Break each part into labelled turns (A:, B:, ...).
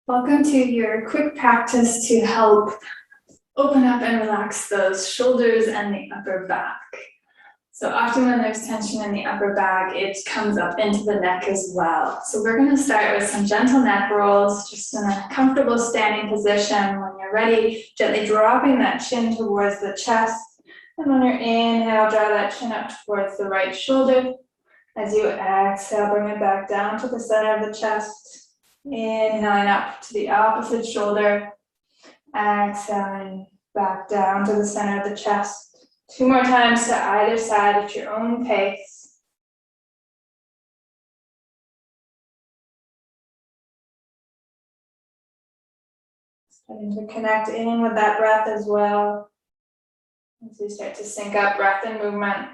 A: Welcome to your quick practice to help open up and relax those shoulders and the upper back. So often when there's tension in the upper back, it comes up into the neck as well. So we're going to start with some gentle neck rolls, just in a comfortable standing position. When you're ready, gently dropping that chin towards the chest. And when you're inhale, draw that chin up towards the right shoulder. As you exhale, bring it back down to the center of the chest. Inhaling up to the opposite shoulder, exhaling back down to the center of the chest. 2 more times to either side at your own pace. Starting to connect in with that breath as well. As we start to sync up breath and movement.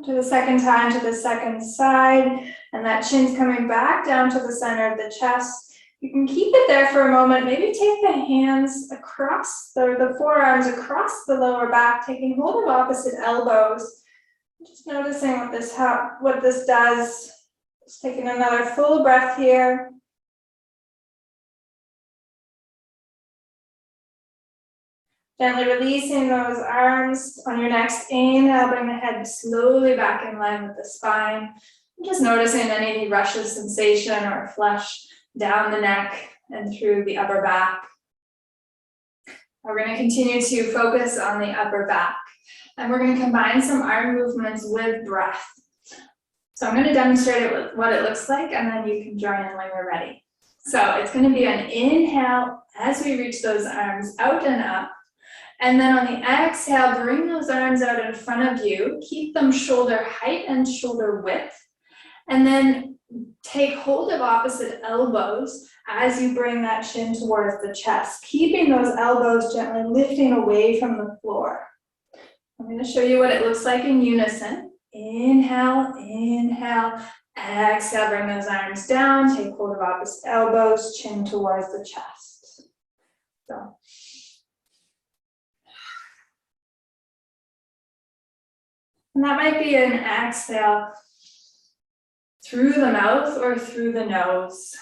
A: To the second time, to the second side, and that chin's coming back down to the center of the chest. You can keep it there for a moment. Maybe take the hands across, the forearms across the lower back, taking hold of opposite elbows. Just noticing what this does. Just taking another full breath here. Gently releasing those arms. On your next inhale, bring the head slowly back in line with the spine. Just noticing any rush of sensation or flush down the neck and through the upper back. We're going to continue to focus on the upper back. And we're going to combine some arm movements with breath. So I'm going to demonstrate what it looks like, and then you can join in when you're ready. So it's going to be an inhale as we reach those arms out and up. And then on the exhale, bring those arms out in front of you. Keep them shoulder height and shoulder width. And then take hold of opposite elbows as you bring that chin towards the chest, keeping those elbows gently lifting away from the floor. I'm going to show you what it looks like in unison. Inhale, inhale, exhale, bring those arms down, take hold of opposite elbows, chin towards the chest. So. And that might be an exhale through the mouth or through the nose.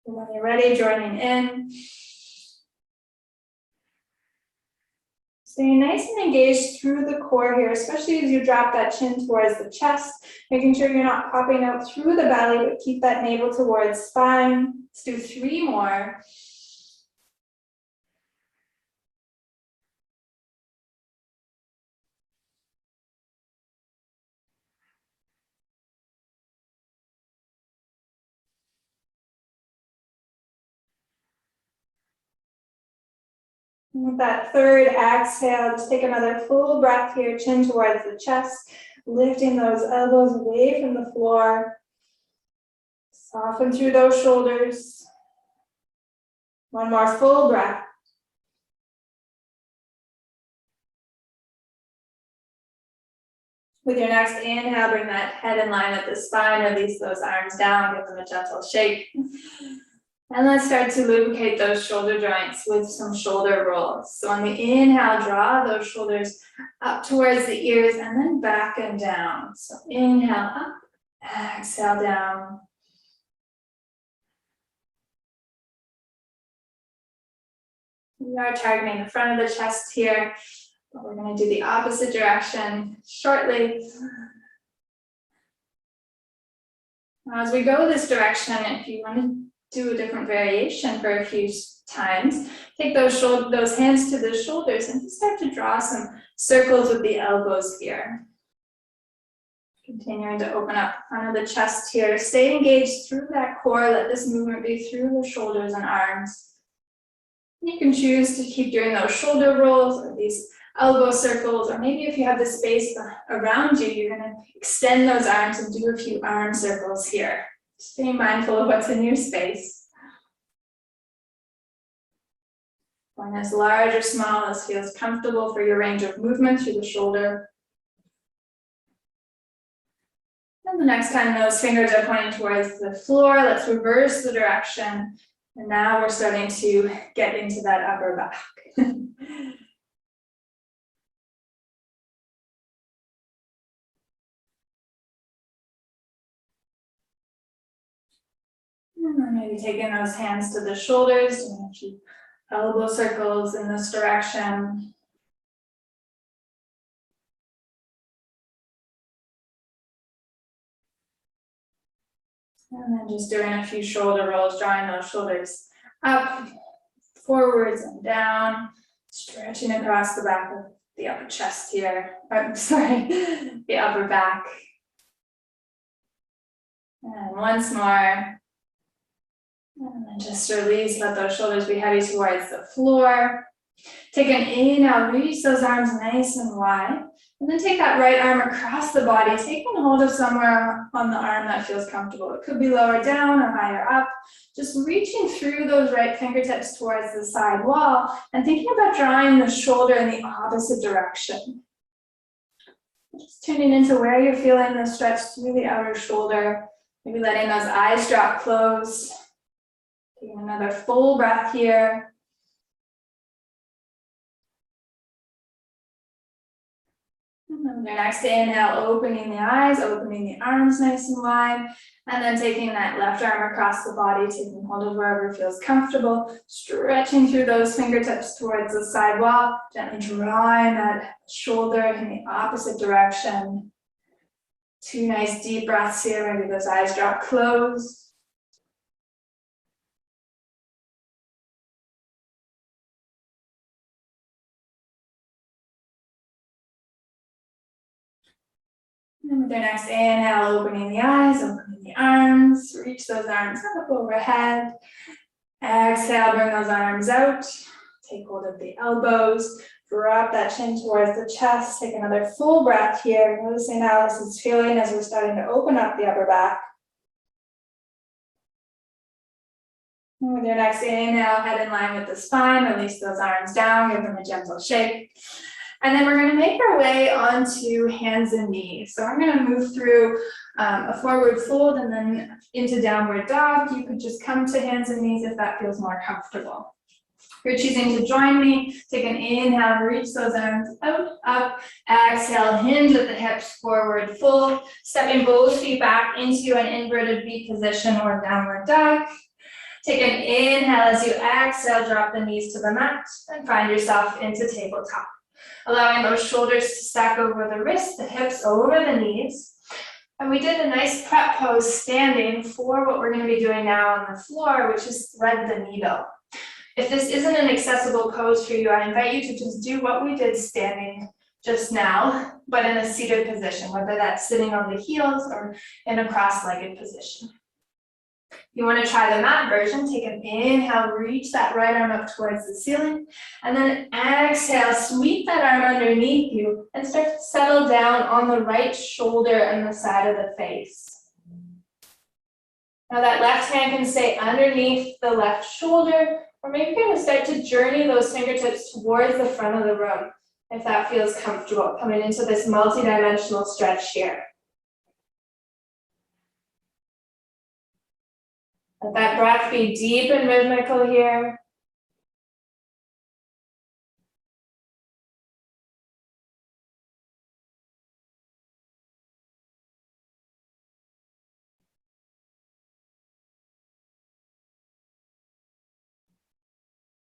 A: And when you're ready, joining in. Staying nice and engaged through the core here, especially as you drop that chin towards the chest, making sure you're not popping out through the belly, but keep that navel towards spine. Let's do 3 more. With that third exhale, just take another full breath here, chin towards the chest, lifting those elbows away from the floor. Soften through those shoulders. 1 more full breath. With your next inhale, bring that head in line with the spine, release those arms down, give them a gentle shake. And let's start to lubricate those shoulder joints with some shoulder rolls. So on the inhale, draw those shoulders up towards the ears and then back and down. So inhale up, exhale down. We are targeting the front of the chest here, but we're going to do the opposite direction shortly. Now, as we go this direction, if you want to do a different variation for a few times, take those hands to the shoulders and just start to draw some circles with the elbows here. Continuing to open up the front of the chest here. Stay engaged through that core. Let this movement be through the shoulders and arms. You can choose to keep doing those shoulder rolls or these elbow circles, or maybe if you have the space around you, you're going to extend those arms and do a few arm circles here. Just being mindful of what's in your space. Going as large or small as feels comfortable for your range of movement through the shoulder. And the next time those fingers are pointing towards the floor, let's reverse the direction. And now we're starting to get into that upper back. And then maybe taking those hands to the shoulders, doing a few elbow circles in this direction. And then just doing a few shoulder rolls, drawing those shoulders up, forwards and down, stretching across the back of the upper chest here. Sorry, the upper back. And once more. And then just release, let those shoulders be heavy towards the floor. Take an inhale, reach those arms nice and wide. And then take that right arm across the body, taking hold of somewhere on the arm that feels comfortable. It could be lower down or higher up. Just reaching through those right fingertips towards the side wall and thinking about drawing the shoulder in the opposite direction. Just tuning into where you're feeling the stretch through the outer shoulder. Maybe letting those eyes drop closed. Taking another full breath here. And then your next inhale, opening the eyes, opening the arms nice and wide, and then taking that left arm across the body, taking hold of wherever feels comfortable, stretching through those fingertips towards the side wall, gently drawing that shoulder in the opposite direction. 2 nice deep breaths here, maybe those eyes drop closed. And with your next inhale, opening the eyes, opening the arms, reach those arms up overhead. Exhale, bring those arms out. Take hold of the elbows, drop that chin towards the chest. Take another full breath here. Noticing how this is feeling as we're starting to open up the upper back. And with your next inhale, head in line with the spine, release those arms down, give them a gentle shake. And then we're going to make our way onto hands and knees. So I'm going to move through a forward fold and then into downward dog. You could just come to hands and knees if that feels more comfortable. If you're choosing to join me, take an inhale, reach those arms out, up. Exhale, hinge at the hips, forward fold. Stepping both feet back into an inverted V position or downward dog. Take an inhale as you exhale, drop the knees to the mat and find yourself into tabletop. Allowing those shoulders to stack over the wrists, the hips over the knees. And we did a nice prep pose standing for what we're going to be doing now on the floor, which is thread the needle. If this isn't an accessible pose for you, I invite you to just do what we did standing just now, but in a seated position, whether that's sitting on the heels or in a cross-legged position. If you want to try the mat version, take an inhale, reach that right arm up towards the ceiling, and then exhale, sweep that arm underneath you and start to settle down on the right shoulder and the side of the face. Now that left hand can stay underneath the left shoulder, or maybe you're going to start to journey those fingertips towards the front of the room, if that feels comfortable, coming into this multi-dimensional stretch here. Let that breath be deep and rhythmical here.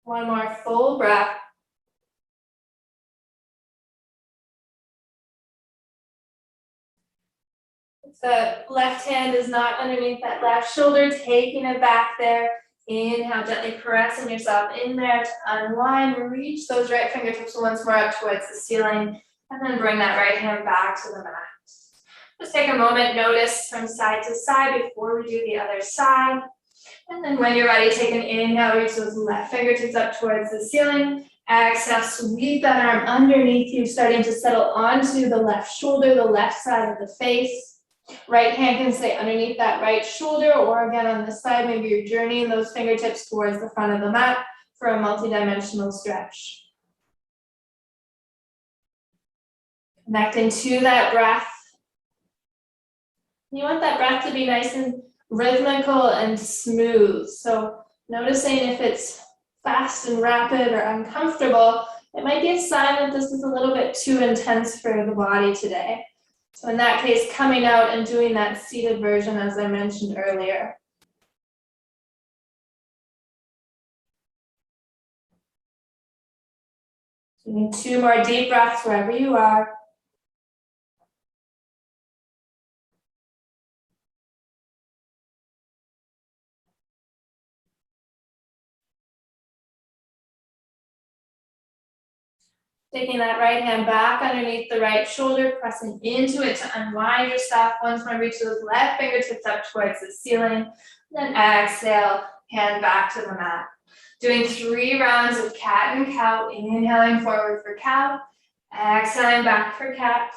A: One more full breath. If the left hand is not underneath that left shoulder, taking it back there. Inhale, gently pressing yourself in there to unwind. Reach those right fingertips once more up towards the ceiling, and then bring that right hand back to the mat. Just take a moment, notice from side to side before we do the other side. And then when you're ready, take an inhale, reach those left fingertips up towards the ceiling. Exhale, sweep that arm underneath you, starting to settle onto the left shoulder, the left side of the face. Right hand can stay underneath that right shoulder, or again on this side, maybe you're journeying those fingertips towards the front of the mat for a multi-dimensional stretch. Connecting to that breath. You want that breath to be nice and rhythmical and smooth. So Noticing if it's fast and rapid or uncomfortable, it might be a sign that this is a little bit too intense for the body today. So in that case, coming out and doing that seated version as I mentioned earlier. So you need 2 more deep breaths wherever you are. Taking that right hand back underneath the right shoulder, pressing into it to unwind yourself. Once more, reach those left fingertips up towards the ceiling. Then exhale, hand back to the mat. Doing 3 rounds of cat and cow, inhaling forward for cow, exhaling back for cat.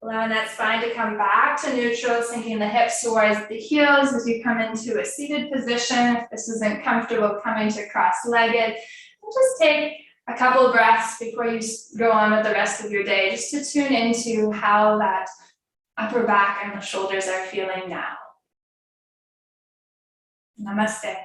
A: Allowing that spine to come back to neutral, sinking the hips towards the heels as you come into a seated position. If this isn't comfortable, coming to cross-legged. And just take a couple of breaths before you go on with the rest of your day, just to tune into how that upper back and the shoulders are feeling now. Namaste.